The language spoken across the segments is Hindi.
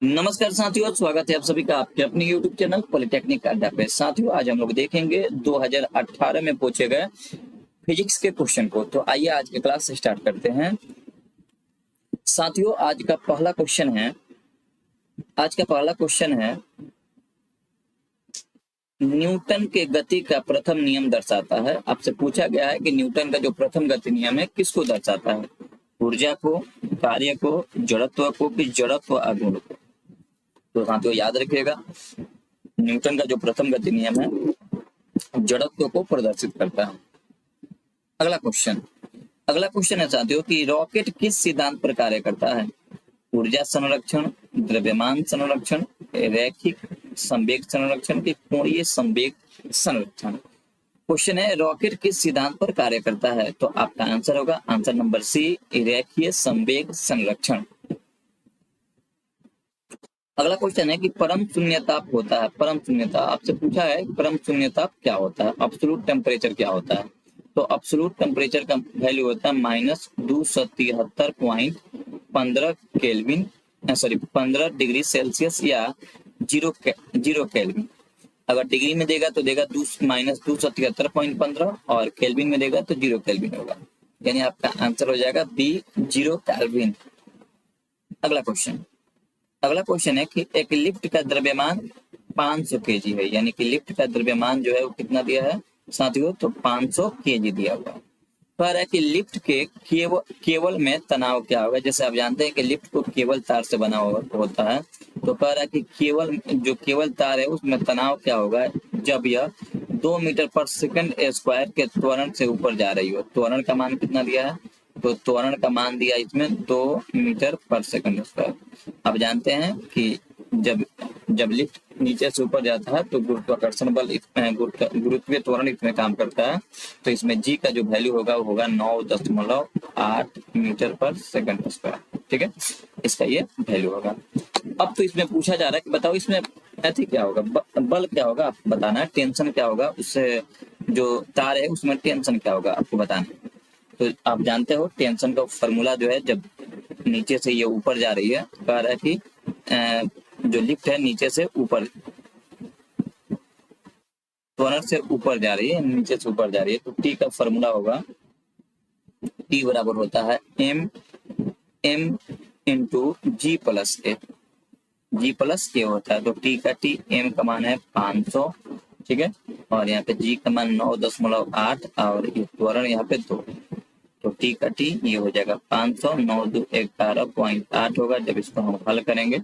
नमस्कार साथियों, स्वागत है आप सभी का आपके अपने YouTube चैनल पॉलिटेक्निक अड्डा पे। साथियों, आज हम लोग देखेंगे 2018 में पूछे गए फिजिक्स के क्वेश्चन को। तो आइए आज की क्लास स्टार्ट करते हैं। साथियों, आज का पहला क्वेश्चन है न्यूटन के गति का प्रथम नियम दर्शाता है। आपसे पूछा गया है कि न्यूटन का जो प्रथम गति नियम है किसको दर्शाता है, ऊर्जा को, कार्य को, जड़त्व को कि जड़त्व आघूर्ण को। तो साथियों याद रखिएगा, न्यूटन का जो प्रथम गति नियम है जड़त्व को प्रदर्शित करता है। अगला क्वेश्चन है साथियों कि रॉकेट किस सिद्धांत पर कार्य करता है, ऊर्जा संरक्षण, द्रव्यमान संरक्षण, रैखिक संवेग संरक्षण की कोणीय संवेग संरक्षण। क्वेश्चन है रॉकेट किस सिद्धांत पर कार्य करता है, तो आपका आंसर होगा आंसर नंबर सी, रैखिक संवेग संरक्षण। अगला क्वेश्चन है कि परम शून्यताप होता है, परम शून्यता आपसे पूछा है परम शून्यताप क्या होता है, एब्सोल्यूट टेम्परेचर क्या होता है। तो एब्सोल्यूट टेम्परेचर का वैल्यू होता है -273.15 केल्विन, सॉरी 15 डिग्री सेल्सियस या जीरो केल्विन। अगर डिग्री में देगा तो देगा -273.15 और केल्विन में देगा तो 0 केल्विन होगा, यानी आपका आंसर हो जाएगा बी, 0 केल्विन। अगला क्वेश्चन है कि एक लिफ्ट का द्रव्यमान 500 केजी है, यानी कि लिफ्ट का द्रव्यमान जो है वो कितना दिया है साथियों, तो 500 केजी दिया हुआ है। कह रहा है कि लिफ्ट के केवल में तनाव क्या होगा। जैसे आप जानते हैं कि लिफ्ट को केवल तार से बना होता है, तो कह रहा है कि केवल तार है उसमें तनाव क्या होगा जब यह 2 मीटर पर सेकंड स्क्वायर के त्वरण से ऊपर जा रही हो। त्वरण का मान कितना दिया है, तो त्वरण का मान दिया इसमें 2 मीटर पर सेकंड स्क्वायर। आप जानते हैं कि जब लिफ्ट नीचे से ऊपर जाता है तो गुरुत्वाकर्षण बल गुरुत्वीय त्वरण इसमें काम करता है। तो इसमें जी का जो वैल्यू होगा वो होगा 9.8 मीटर पर सेकंड स्क्वायर। ठीक है, इसका ये वैल्यू होगा। अब तो इसमें पूछा जा रहा है कि बताओ इसमें ऐसे क्या होगा, बल क्या होगा आपको बताना है, टेंशन क्या होगा, उससे जो तार है उसमें टेंशन क्या होगा आपको बताना है। तो आप जानते हो टेंशन का फॉर्मूला जो है, जब नीचे से ये ऊपर जा रही है, कह रहा है कि जो लिफ्ट है नीचे से ऊपर, त्वरण से ऊपर जा रही है, नीचे से ऊपर जा रही है, तो टी का फॉर्मूला होगा, टी बराबर होता है एम इंटू जी प्लस ए, जी प्लस के होता है। तो टी का टी, एम का मान है 500, ठीक है, और यहाँ पे जी का मान 9.8 और ये त्वरण यहाँ पे 2, तो टी का टी ये हो जाएगा 500, 9 2 11.8 होगा। जब इसको हम हल करेंगे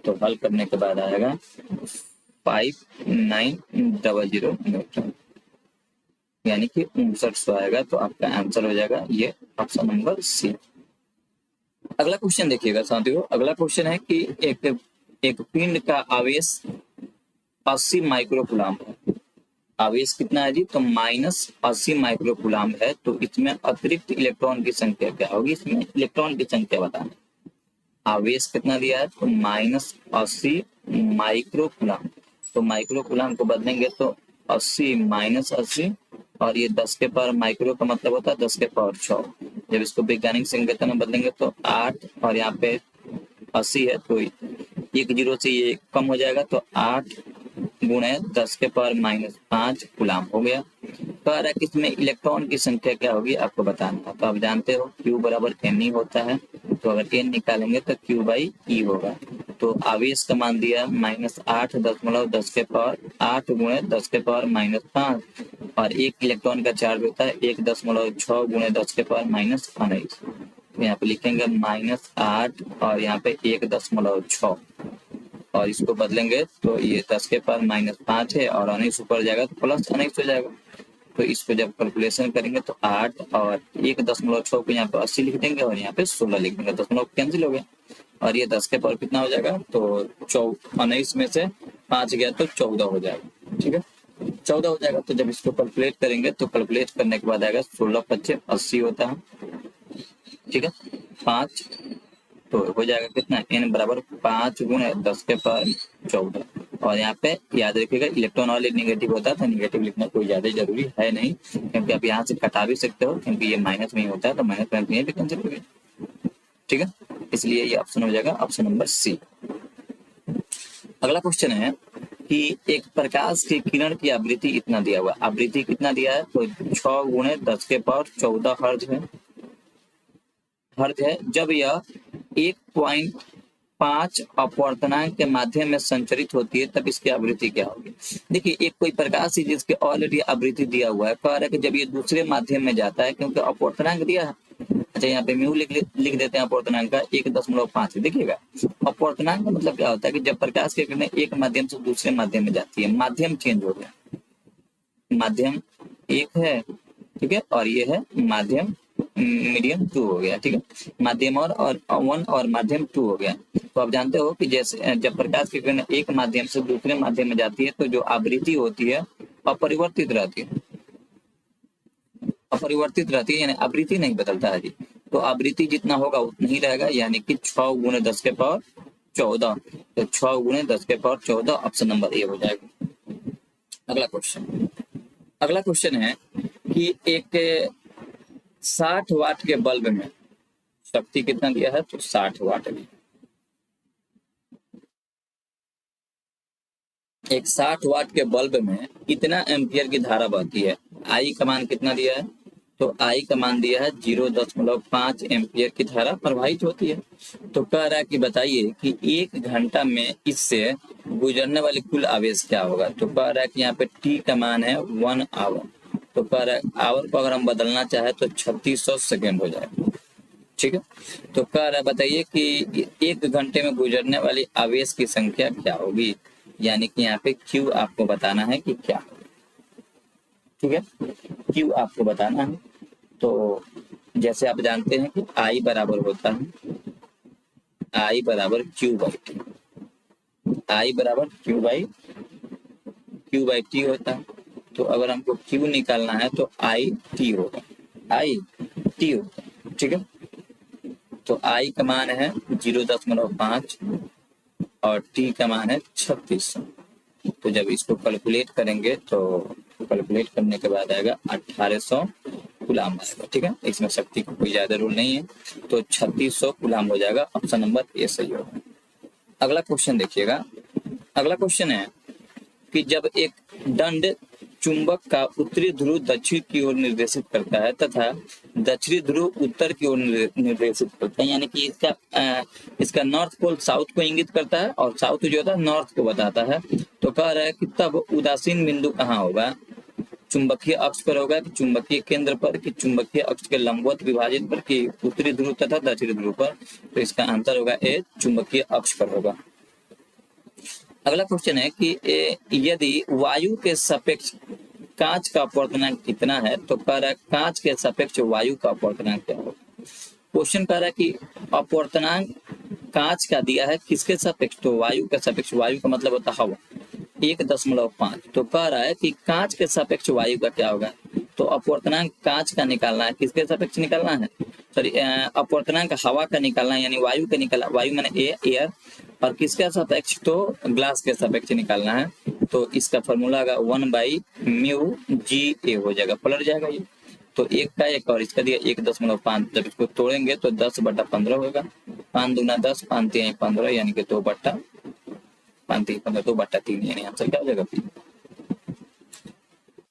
तो हल करने के बाद आएगा 5900 न्यूटन, यानी कि 5900 आएगा। तो आपका आंसर हो जाएगा ये ऑप्शन नंबर सी। अगला क्वेश्चन देखिएगा साथियों, अगला क्वेश्चन है कि एक पिंड का आवेश 80 माइक्रोकूलम है। आवेश कितना है जी, तो -80 माइक्रोकूलम है। तो इसमें अतिरिक्त इलेक्ट्रॉन की संख्या क्या होगी, इसमें इलेक्ट्रॉन की संख्या बताना। आवेश कितना दिया है, तो -80 माइक्रोकूलम। तो माइक्रोकूलम को बदलेंगे तो 80 -80, और ये 10 के पावर माइक्रो का मतलब होता है 10 के पावर 6। जब इसको वैज्ञानिक संकेतन में बदलेंगे तो 8, और यहाँ पे 80 है तो एक जीरो से ये कम हो जाएगा, तो 8 गुणे 10 के पावर -5 कूलम हो गया। कह रहा है कि इसमें इलेक्ट्रॉन की संख्या क्या होगी आपको बताना है। तो आप जानते हो Q बराबर Ne होता है, तो अगर n निकालेंगे तो Q बाई E होगा। तो आवेश का मान दिया -8.10 के पावर 8 गुणे 10 के पावर -5, और एक इलेक्ट्रॉन का चार्ज होता है 1.6 गुणे 10 के पावर -19। तो यहाँ पे लिखेंगे -8 और यहाँ पे 1.6, और इसको बदलेंगे तो ये 10 के पावर -5 है, और 19 ऊपर जाएगा तो प्लस 19 हो जाएगा। तो इसको जब कैलकुलेशन करेंगे तो 8 और 1.6 को यहाँ पे 80 लिख देंगे, और यहाँ पे 16 लिख देंगे, दशमलव कैंसिल हो गया, और ये 10 के पावर कितना हो जाएगा, तो 19 में से 5 गया तो 14 हो जाएगा। ठीक है, 14 हो जाएगा। तो जब इसको कैलकुलेट करेंगे तो कैलकुलेट करने के बाद आएगा 16 25 80 होता है। ठीक है, 5 तो हो जाएगा कितना, n बराबर 5 गुणे 10 के पावर 14। और यहाँ पे याद रखिएगा इलेक्ट्रॉन वाले नेगेटिव होता है, तो नेगेटिव लिखना कोई ज्यादा जरूरी है नहीं, क्योंकि आप यहाँ से कटा भी सकते हो, क्योंकि ये माइनस में ही होता है, तो माइनस में भी कैंसिल हो गया। ठीक है, इसलिए ये ऑप्शन हो जाएगा ऑप्शन नंबर सी। अगला क्वेश्चन है कि एक प्रकाश की किरण की आवृत्ति इतना दिया हुआ, आवृत्ति कितना दिया है, तो 6 गुणे 10 के पावर 14 हर्ज है। जब यह 1.5 अपवर्तनांक के माध्यम में संचरित होती है तब इसकी आवृत्ति क्या होगी। देखिए, एक कोई प्रकाश है जिसके ऑलरेडी आवृत्ति दिया हुआ है, कह रहा है कि जब ये दूसरे माध्यम में जाता है, क्योंकि अपवर्तनांक दिया है। अच्छा, यहाँ पे म्यू लिख देते हैं अपवर्तनांक का 1.5। देखिएगा, अपवर्तनांक का मतलब क्या होता है कि जब प्रकाश की किरणें एक माध्यम से दूसरे माध्यम में जाती है, माध्यम चेंज हो गया, माध्यम एक है, ठीक है, और ये है माध्यम मीडियम 2 हो गया, ठीक है, माध्यम और 1 और माध्यम 2 हो गया। तो आप जानते हो कि जैसे जब प्रकाश की किरण एक माध्यम से दूसरे माध्यम में जाती है तो जो आवृत्ति होती है अपरिवर्तित रहती है, अपरिवर्तित रहती है, यानी आवृत्ति नहीं बदलता है जी। तो आवृत्ति जितना होगा उतना ही रहेगा, यानी कि 6 गुणे 10 के पावर 14। तो 6 गुणे 10 के पावर 14 ऑप्शन नंबर ए हो जाएगा। अगला क्वेश्चन है कि एक 60 वाट के बल्ब में शक्ति कितना दिया है, तो 60 वाट में एक 60 वाट के बल्ब में कितना एम्पियर की धारा बहती है। आई का मान कितना दिया है, तो आई का मान दिया है 0.5 एम्पियर की धारा प्रवाहित होती है। तो कह रहा है कि बताइए कि 1 घंटा में इससे गुजरने वाली कुल आवेश क्या होगा। तो कह रहा है कि यहाँ पे टी का मान है 1 आवर। तो कह रहा है आवर को अगर हम बदलना चाहे तो 3600 सेकेंड हो जाएगा, ठीक है। तो कह रहा है बताइए कि 1 घंटे में गुजरने वाली आवेश की संख्या क्या होगी, यानी कि यहाँ पे क्यू आपको बताना है कि क्या, ठीक है, क्यू आपको बताना है। तो जैसे आप जानते हैं कि आई बराबर होता है आई बराबर क्यू बाई टी, आई बराबर क्यू बाई टी होता है। तो अगर हमको क्यू निकालना है तो आई टी होगा, आई टी होगा, ठीक है। तो आई का मान है 0.5 और टी का मान है 3600। तो जब इसको कैलकुलेट करेंगे तो कैलकुलेट करने के बाद आएगा 1800 कूलाम आएगा, ठीक है। इसमें शक्ति का कोई ज्यादा रूल नहीं है, तो 3600 कूलाम हो जाएगा, ऑप्शन नंबर ए सही होगा। अगला क्वेश्चन देखिएगा, अगला क्वेश्चन है कि जब एक दंड चुंबक का उत्तरी ध्रुव दक्षिण की ओर निर्देशित करता है तथा दक्षिणी ध्रुव उत्तर की ओर निर्देशित करता है, यानी कि इसका नॉर्थ पोल साउथ को इंगित करता है और साउथ जो होता है नॉर्थ को बताता है। तो कह रहा है कि तब उदासीन बिंदु कहाँ होगा, चुंबकीय अक्ष पर होगा कि चुंबकीय केंद्र पर कि चुंबकीय अक्ष के लंबवत विभाजित पर कि उत्तरी ध्रुव तथा दक्षिणी ध्रुव पर। तो इसका आंसर होगा ए, चुंबकीय अक्ष पर होगा। अगला क्वेश्चन है कि यदि वायु के सापेक्ष कांच का अपवर्तनांक कितना है, तो कह रहा है कांच के सापेक्ष वायु का अपवर्तनांक क्या होगा। क्वेश्चन कह रहा है कि अपवर्तनांक कांच का दिया है किसके सापेक्ष, तो वायु के सापेक्ष, वायु का मतलब होता है हवा, 1.5। तो कह रहा है कि कांच के सापेक्ष वायु का क्या होगा, तो अपवर्तनांक कांच का निकालना है, किसके सापेक्ष निकालना है, सॉरी अपवर्तनांक हवा का निकालना है, यानी वायु का निकालना, वायु माने एयर, और किसके सापेक्ष, तो ग्लास के सापेक्ष निकालना है। तो इसका फॉर्मूला होगा 1/μ/Ga हो जाएगा, पलट जाएगा ये। तो एक का एक और इसका दिया 1.5, जब इसको तोड़ेंगे तो 10/15 होगा, 5 दूना 10, 5 3 15, यानी कि 2/3, यानी आंसर क्या हो जाएगा।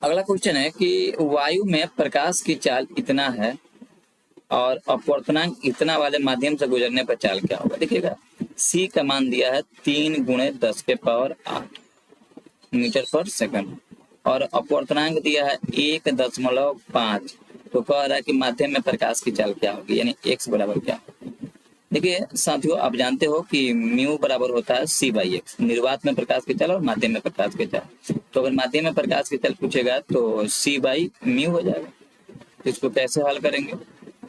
अगला क्वेश्चन है कि वायु में प्रकाश की चाल इतना है और अपवर्तनांक इतना वाले माध्यम से गुजरने पर चाल क्या होगा। देखिएगा, सी का मान दिया है 3 गुणे 10 के पावर 8 मीटर पर सेकंड और अपवर्तनांक दिया है 1.5। तो कह रहा है कि माध्यम में प्रकाश की चाल क्या होगी, यानी x बराबर क्या होगी। देखिए साथियों, आप जानते हो कि म्यू बराबर होता है c/x, निर्वात में प्रकाश की चाल और माध्यम में प्रकाश की चाल। तो अगर माध्यम में प्रकाश की चाल पूछेगा तो c/म्यू हो जाएगा। तो इसको कैसे हल करेंगे,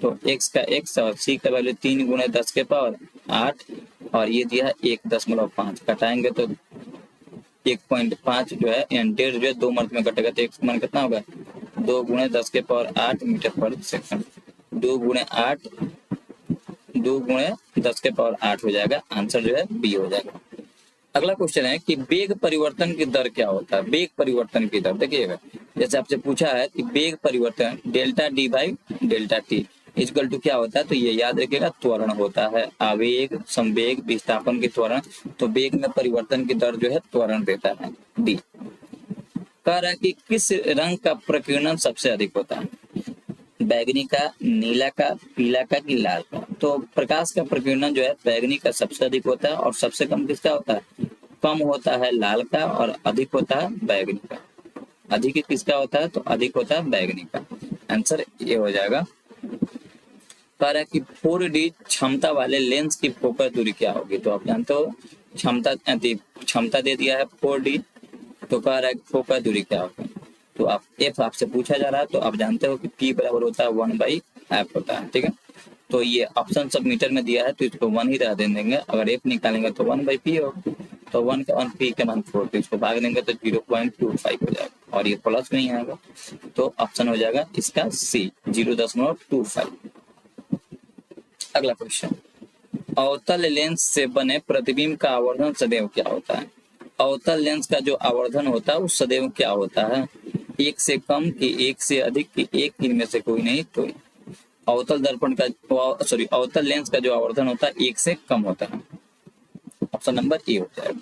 तो x का x और c का वैल्यू 3 गुणे 10 के पावर 8 और ये दिया है 1.5, घटाएंगे तो 1.5 जो है 1.5 जो है 2 मर्द में कटेगा, तो x मान कितना होगा 2 गुणे 10 के पावर 8 मीटर पर सेकंड, 2 गुणे 10 के पावर 8 हो जाएगा, आंसर जो है बी हो जाएगा। अगला क्वेश्चन है कि वेग परिवर्तन की दर क्या होता है। वेग परिवर्तन की दर देखिएगा, जैसे आपसे पूछा है कि वेग परिवर्तन delta D by delta T, equal to क्या होता है, तो ये याद रखिएगा त्वरण होता है। आवेग, संवेग, विस्थापन की त्वरण, तो वेग में परिवर्तन की दर जो है त्वरण देता है। डी। कह रहा है कि किस रंग का प्रकीर्णन सबसे अधिक होता है, बैगनी का, नीला का, पीला का कि लाल का। तो प्रकाश का प्रकीर्णन जो है बैगनी का सबसे अधिक होता है, और सबसे कम किसका होता है, कम होता है लाल का, और अधिक होता है बैगनी का। अधिक किसका होता है, तो अधिक होता है बैगनी का। आंसर ये हो जाएगा। कह रहा है कि 4D क्षमता वाले लेंस की फोकस दूरी क्या होगी, तो आप जानते हो क्षमता दे दिया है 4D, तो कह रहा है फोकस दूरी क्या होगी। तो आप एफ आपसे पूछा जा रहा है, तो आप जानते हो कि पी बराबर होता है 1/f होता है, ठीक है। तो ये ऑप्शन सब मीटर में दिया है, तो इसको 1 ही रह देंगे। अगर एफ निकालेंगे तो 1/p होगा, तो 1 का 1 पी के मान 4, तो इसको भाग देंगे तो 0.25 हो जाएगा, और ये प्लस में ही आएगा, तो ऑप्शन हो जाएगा इसका सी, 0.25। अगला क्वेश्चन, अवतल लेंस से बने प्रतिबिंब का आवर्धन सदैव क्या होता है। अवतल लेंस का जो आवर्धन होता है वो सदैव क्या होता है, एक से कम कि एक से अधिक कि एक इनमें से कोई नहीं, तो अवतल दर्पण का अवतल लेंस का जो आवर्धन होता है एक से कम होता है। ऑप्शन नंबर ए हो जाएगा।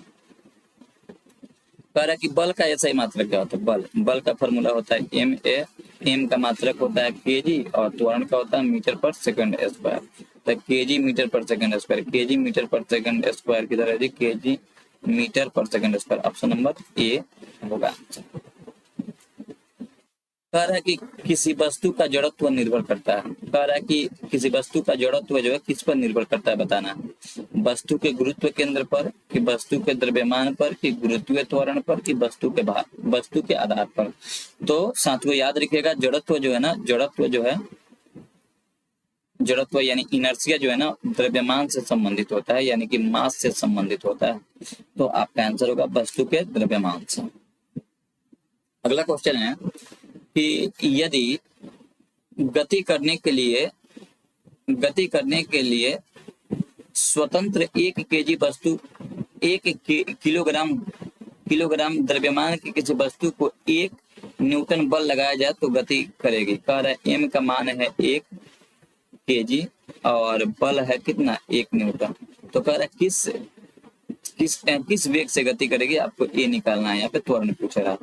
कह रहा है कि बल का ऐसा ही मात्रक क्या होता है, बल का फॉर्मूला होता है MA, एम का मात्रक होता है केजी, और त्वरण का होता है मीटर पर सेकंड स्क्वायर, तो केजी मीटर पर सेकंड स्क्वायर, केजी मीटर पर सेकंड स्क्वायर की तरह केजी मीटर पर second square. Option number A होगा। कह रहा है कि किसी वस्तु का जड़त्व निर्भर करता है, कह रहा है कि किसी वस्तु का जड़त्व जो है किस पर निर्भर करता है, बताना है। वस्तु के गुरुत्व केंद्र पर, कि वस्तु के द्रव्यमान पर, कि गुरुत्वीय त्वरण पर, कि वस्तु के भार, वस्तु के आधार पर। तो साथियों याद रखिएगा, जड़त्व जो है ना, जड़त्व यानी इनर्शिया जो है ना, द्रव्यमान से संबंधित होता है, यानी कि मास से संबंधित होता है। तो आपका आंसर होगा वस्तु के द्रव्यमान से। अगला क्वेश्चन है कि यदि गति करने स्वतंत्र 1 केजी वस्तु 1 किलोग्राम द्रव्यमान की किसी वस्तु को 1 न्यूटन बल लगाया जाए तो गति करेगी। कह रहा है एम का मान है 1 केजी और बल है कितना, 1 न्यूटन। तो कह रहा है किस वेग से गति करेगी, आपको ए निकालना है, यहाँ पे त्वरण पूछ रहा है।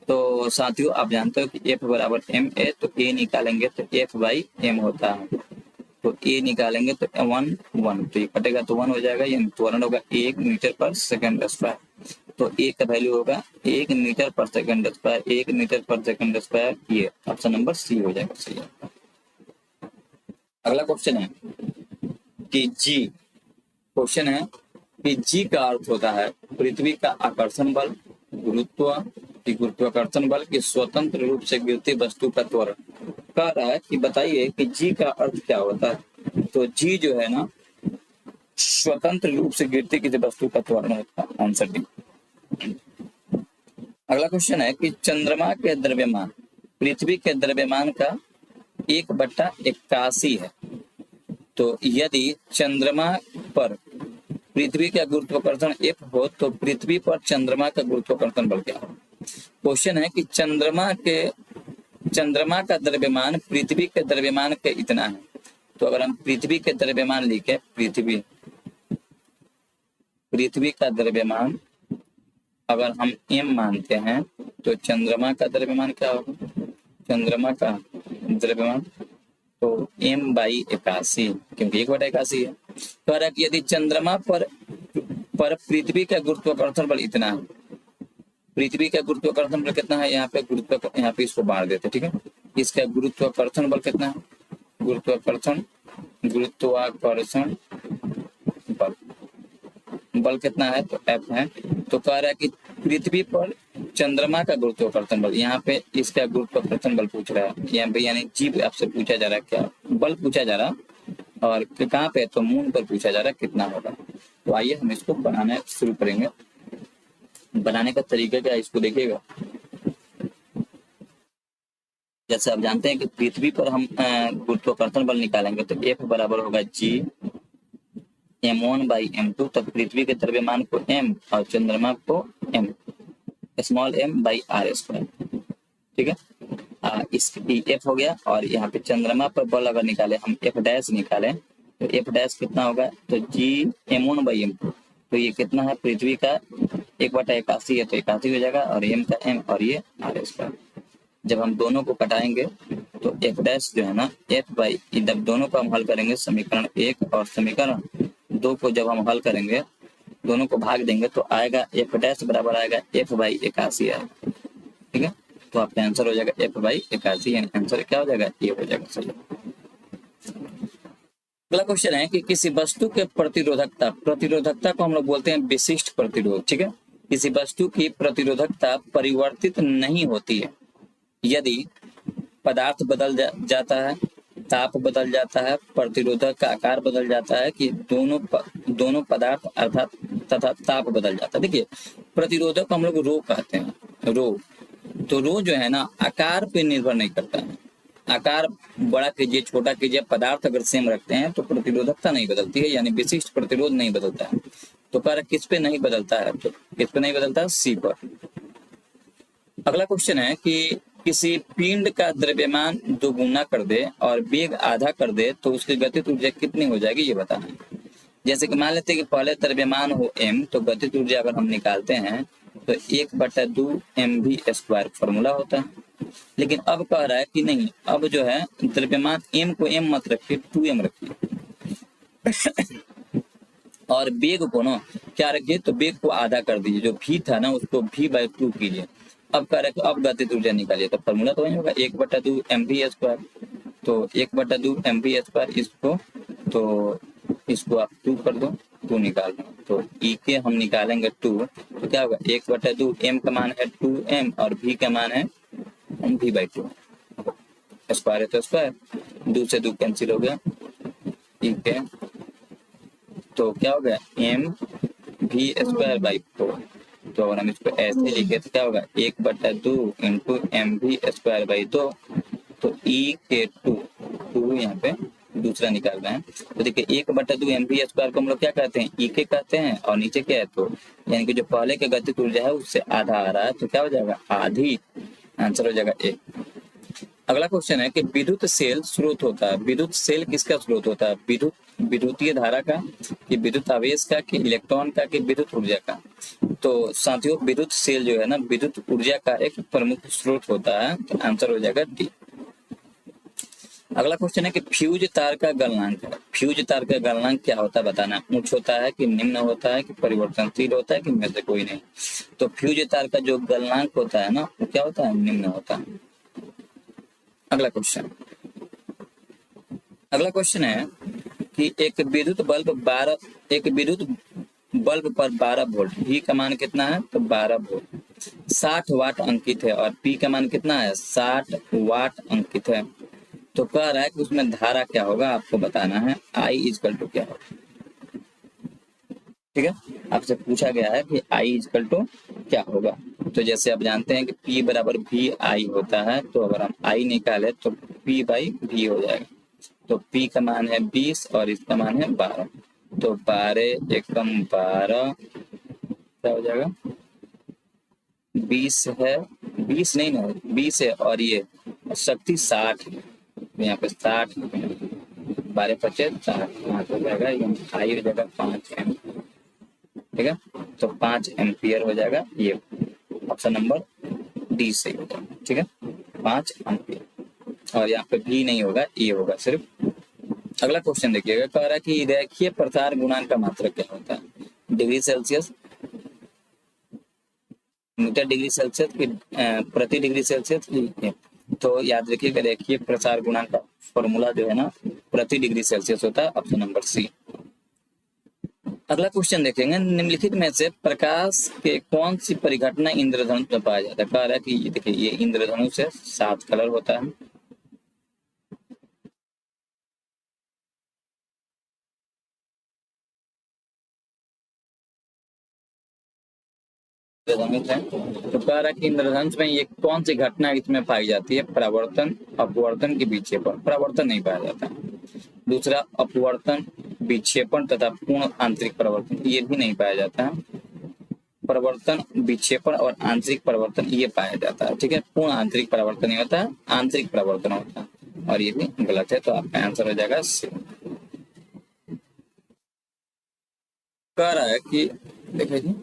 तो साथियों आप जानते हो कि F बराबर ma, तो A निकालेंगे तो F/m होता है, तो A निकालेंगे तो 1 तो ये कटेगा तो 1 हो जाएगा, यानी त्वरण होगा 1 मीटर पर सेकंड स्क्वायर। तो A का वैल्यू होगा 1 मीटर पर सेकंड स्क्वायर, 1 मीटर पर सेकंड स्क्वायर, ये ऑप्शन नंबर सी हो जाएगा सही। अगला क्वेश्चन है कि जी का अर्थ होता है पृथ्वी का आकर्षण बल, गुरुत्वाकर्षण बल की स्वतंत्र रूप से गिरती वस्तु का त्वरण। कह रहा है कि बताइए कि जी का अर्थ क्या होता है, तो जी जो है ना स्वतंत्र रूप से गिरती किसी वस्तु का त्वरण होता है, आंसर डी। अगला क्वेश्चन है कि चंद्रमा के द्रव्यमान पृथ्वी के द्रव्यमान का 1/81 है, तो यदि चंद्रमा पर पृथ्वी का गुरुत्वाकर्षण F हो तो पृथ्वी पर चंद्रमा का गुरुत्वाकर्षण बल क्या हो। क्वेश्चन है कि चंद्रमा का द्रव्यमान पृथ्वी के द्रव्यमान के इतना है, तो अगर हम पृथ्वी के द्रव्यमान लिखे, पृथ्वी का द्रव्यमान अगर हम m मानते हैं तो चंद्रमा का द्रव्यमान क्या होगा, चंद्रमा का द्रव्यमान तो m/81, क्योंकि 1/81 है। तो अगर यदि चंद्रमा पर पृथ्वी का गुरुत्वाकर्षण बल इतना है, पृथ्वी का गुरुत्वाकर्षण बल कितना है, यहाँ पे इसको बांट देते, ठीक है। इसका गुरुत्वाकर्षण बल कितना है, गुरुत्वाकर्षण बल कितना है, तो F है। तो कह रहा है कि पृथ्वी पर चंद्रमा का गुरुत्वाकर्षण बल, यहाँ पे इसका गुरुत्वाकर्षण बल पूछ रहा है, यहाँ पे यानी जी आपसे पूछा जा रहा है, क्या बल पूछा जा रहा, और कहाँ पे, तो मून पर पूछा जा रहा है कितना होगा। तो आइए हम इसको बनाना शुरू करेंगे। बनाने का तरीका क्या है, इसको देखिएगा। जैसे आप जानते हैं कि पृथ्वी पर हम गुरुत्वाकर्षण बल निकालेंगे तो F बराबर होगा G m1/m2, तब पृथ्वी के द्रव्यमान को m और चंद्रमा को m, स्मॉल m/r², ठीक है। इस एफ हो गया, और यहाँ पे चंद्रमा पर बल अगर निकाले हम एफ डैश निकाले तो एफ डैश कितना होगा, तो G m1/m2, तो ये कितना है पृथ्वी का 1/81 है तो 81 हो जाएगा, और m का m और ये r²। जब हम दोनों को कटाएंगे तो एफ डैश जो है ना f/, जब दोनों को हम हल करेंगे समीकरण 1 और समीकरण 2 को जब हम हल करेंगे, दोनों को भाग देंगे तो आएगा एफ डैश बराबर आएगा f/81 आएगा। ठीक है, तो आपका आंसर हो जाएगा f/81, यानी आंसर क्या हो जाएगा, ये हो जाएगा सही। अगला क्वेश्चन है कि किसी वस्तु के प्रतिरोधकता को हम लोग बोलते हैं विशिष्ट प्रतिरोध। ठीक है, किसी वस्तु की प्रतिरोधकता परिवर्तित नहीं होती है यदि पदार्थ बदल जाता है, ताप बदल जाता है, प्रतिरोधक का आकार बदल जाता है, कि दोनों पदार्थ अर्थात तथा ताप बदल जाता है। देखिए प्रतिरोधक हम लोग रो कहते हैं, रो, तो रो जो है ना आकार पे निर्भर नहीं करता है, आकार बड़ा कीजिए छोटा कीजिए, पदार्थ अगर सेम रखते हैं तो प्रतिरोधकता नहीं बदलती है, यानी विशिष्ट प्रतिरोध नहीं बदलता है। तो कह रहा किस पे नहीं बदलता है, तो किस पे नहीं बदलता है, सी पर। अगला क्वेश्चन है कि किसी पिंड का द्रव्यमान दोगुना कर दे और वेग आधा कर दे तो उसकी गतिज ऊर्जा कितनी हो जाएगी, ये बताना है। जैसे कि मान लेते हैं कि पहले द्रव्यमान हो m, तो गतिज ऊर्जा अगर हम निकालते हैं तो 1/2 mv² फॉर्मूला होता है। लेकिन अब कह रहा है कि नहीं, अब जो है द्रव्यमान m को m मत रखिए, 2m रखिए और वेग को ना क्या रखिए, तो वेग को आधा कर दीजिए, जो v था ना उसको v/2 कीजिए। अब कह रहा है कि अब गतिज ऊर्जा निकालिए, तो फॉर्मूला तो वही होगा 1/2 mv², तो 1/2 mv², इसको इसको आप 2 कर दो, 2 निकाल दो, तो E के हम निकालेंगे 2, तो क्या होगा 1/2, m का मान है 2m और v का मान है v/2, स्क्वायर है तो स्क्वायर, 2 से 2 कैंसिल हो गया, ठीक है, तो क्या हो गया mv²/4। तो अगर हम इसको ऐसे लिखे तो क्या होगा 1/2 इंटू mv²/2, तो E के 2 यहाँ पे दूसरा निकाल रहे हैं, तो देखिए 1/2 mv² को हम लोग क्या कहते हैं, E के कहते हैं, और नीचे क्या है, तो यानी कि जो पहले के गतिज ऊर्जा है उससे आधा आ रहा है, तो क्या हो जाएगा आधी, आंसर हो जाएगा ए। अगला क्वेश्चन है कि विद्युत सेल स्रोत होता है, विद्युत सेल किसका स्रोत होता है, विद्युतीय धारा का, कि विद्युत आवेश का, कि इलेक्ट्रॉन का, कि विद्युत ऊर्जा का। तो साथियों विद्युत सेल जो है ना विद्युत ऊर्जा का एक प्रमुख स्रोत होता है, तो आंसर हो जाएगा डी। अगला क्वेश्चन है कि फ्यूज तार का गलनांक है, फ्यूज तार का गलनांक क्या होता है बताना, उच्च होता है कि निम्न होता है कि परिवर्तनशील होता है कि में से कोई नहीं। तो फ्यूज तार का जो गलनांक होता है ना वो क्या होता है, निम्न होता है। अगला क्वेश्चन है कि एक विद्युत बल्ब पर 12 वोल्ट, V का मान कितना है, तो 12 वोल्ट 60 वाट अंकित है, और P का मान कितना है, 60 वाट अंकित है। तो कह रहा है कि उसमें धारा क्या होगा, आपको बताना है, I इक्वल टू क्या होगा। ठीक है, आपसे पूछा गया है कि I इक्वल टू क्या होगा। तो जैसे आप जानते हैं कि P बराबर VI होता है, तो अगर हम I निकाले तो P/V हो जाएगा। तो P का मान है 20 और इसका मान है 12, तो 12 एकम 12 क्या हो जाएगा, 20 है, 20 नहीं ना 20 है, और ये शक्ति 60 है, यहाँ पे 60, 12×5 = 60 हो जाएगा, आई हो जाएगा 5 एम्पियर। ठीक है, तो 5 एम्पियर हो जाएगा, ये ऑप्शन नंबर डी सही होगा। ठीक है, 5 एम्पियर, और यहाँ पे भी नहीं होगा, ये होगा सिर्फ। अगला क्वेश्चन देखिएगा, कह रहा है कि रेखीय प्रसार गुणांक का मात्रक क्या होता है, degree Celsius, metre degree Celsius की प्रति डिग्री सेल्सियस की। तो याद रखिएगा रेखीय प्रसार गुणांक का फॉर्मूला जो है ना प्रति डिग्री सेल्सियस होता है, ऑप्शन नंबर सी। अगला क्वेश्चन देखेंगे, निम्नलिखित में से प्रकाश के कौन सी परिघटना इंद्रधनुष में पाया जाता है। कह रहा है कि देखिए ये इंद्रधनुष है, 7 कलर होता है। इंद्रधनुष है, तो कह रहा है कि इंद्रधनुष में ये कौन सी घटना इसमें पाई जाती है, परावर्तन, अपवर्तन की विक्षेपण। परावर्तन नहीं पाया जाता। दूसरा अपवर्तन, विक्षेपण तथा पूर्ण आंतरिक परावर्तन, ये भी नहीं पाया जाता है। परिवर्तन, विक्षेपण और आंतरिक परिवर्तन ये पाया जाता है। ठीक है, पूर्ण आंतरिक परिवर्तन नहीं होता है, आंतरिक परिवर्तन होता है, और ये भी गलत है। तो आपका आंसर हो जाएगा सी। कह रहा है कि देखिए जी,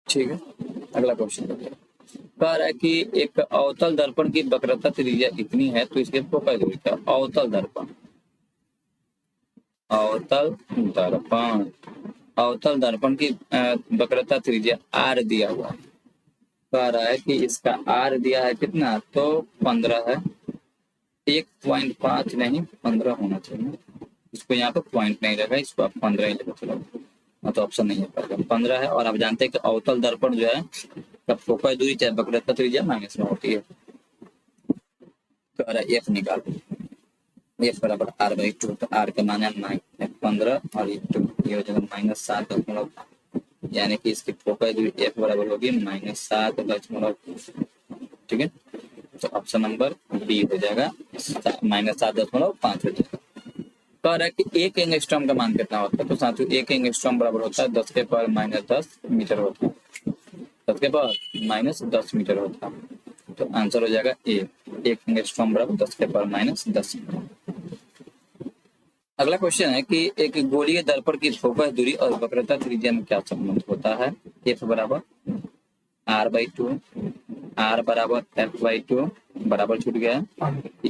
ठीक है, अगला क्वेश्चन देखिए। कह रहा है कि एक अवतल दर्पण की वक्रता त्रिज्या इतनी है तो इसके फोकस दूरी क्या? अवतल दर्पण, अवतल दर्पण, अवतल दर्पण की वक्रता त्रिज्या आर दिया हुआ है। कह रहा है कि इसका आर दिया है कितना? तो 15 है। 1.5 नहीं 15 होना चाहिए। इसको यहाँ पे पॉइंट नहीं रहेगा, इसको आप 15 ही लेकर चलो, तो ऑप्शन नहीं है, 15 है। और आप जानते हैं कि अवतल दर्पण जो है का फोकस दूरी चाहे वक्रता त्रिज्या माइनस में होती है। कह रहा है एफ निकालो, एफ बराबर आर बाई 2, तो आर का मान है 15 और ये 2, ये हो जाएगा -7, यानी कि इसकी फोकस दूरी एफ बराबर होगी -7, ठीक है। तो ऑप्शन नंबर बी हो जाएगा, -7.5 हो जाएगा। कह रहा है कि एक एंगस्ट्रॉम का मान कितना होता है? तो साथियों एक एंगस्ट्रॉम बराबर होता है 10 के पावर -10 मीटर होता है, 10 के पावर -10 मीटर होता है। तो आंसर हो जाएगा ए, एक एंगस्ट्रॉम बराबर 10 के पावर -10 मीटर। अगला क्वेश्चन है कि एक गोलीय दर्पण की फोकस दूरी और वक्रता त्रिज्या में क्या संबंध होता है? एफ बराबर r/2, r बराबर f/2 बराबर छूट गया,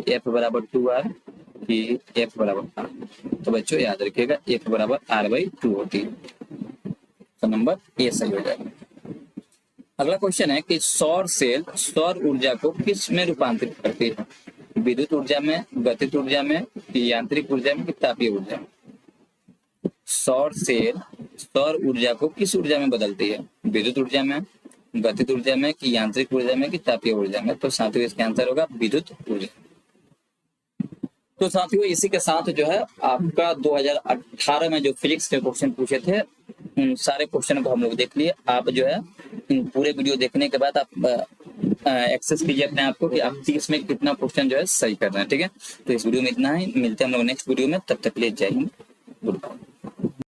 एफ बराबर 2r कि एफ बराबर r। तो बच्चों याद रखिएगा एफ बराबर r/2 होती है, तो नंबर ए सही हो जाएगा। अगला क्वेश्चन है कि सौर सेल सौर ऊर्जा को किस में रूपांतरित करती है? विद्युत ऊर्जा में, गतिज ऊर्जा में, यांत्रिक ऊर्जा में, तापीय ऊर्जा में? सौर सेल सौर ऊर्जा को किस ऊर्जा में बदलती है? विद्युत ऊर्जा में, गतिज ऊर्जा में, कि यांत्रिक ऊर्जा में, कि तापीय ऊर्जा में? तो साथियों इसका आंसर होगा विद्युत ऊर्जा। तो साथियों इसी के साथ जो है आपका 2018 में जो फिजिक्स के क्वेश्चन पूछे थे उन सारे क्वेश्चन को हम लोग देख लिए। आप जो है इन पूरे वीडियो देखने के बाद आप एक्सेस कीजिए अपने आप को कि आप 30 में कितना क्वेश्चन जो है सही कर रहे हैं। ठीक है, तो इस वीडियो में इतना ही, मिलते हैं हम लोग नेक्स्ट वीडियो में, तब तक के लिए जय हिंद, गुड बाय।